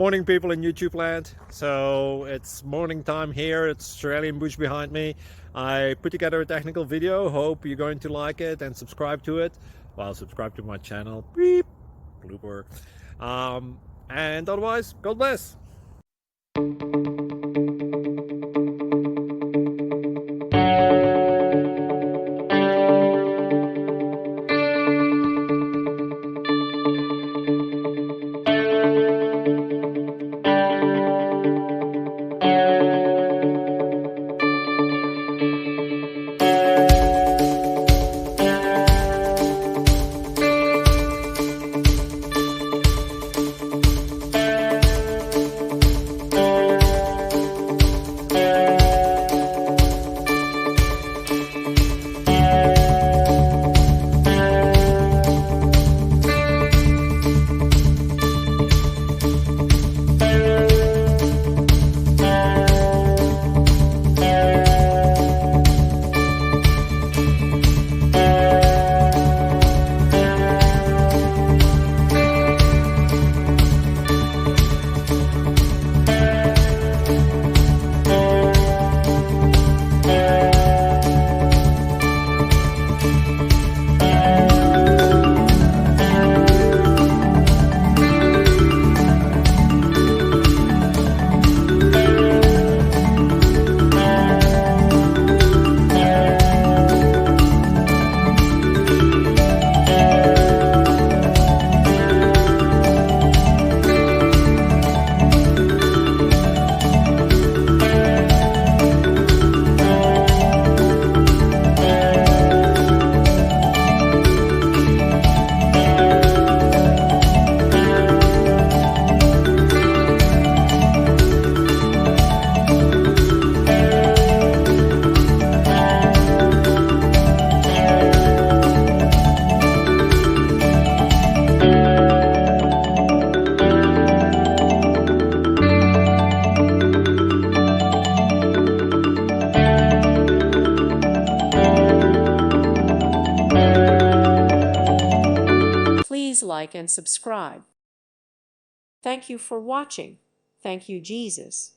Morning, people in YouTube land. So it's morning time here. It's Australian bush behind me. I put together a technical video. Hope you're going to like it and subscribe to it. Well, subscribe to my channel. Beep. Blooper. And otherwise, God bless. Please like and subscribe. Thank you for watching. Thank you, Jesus.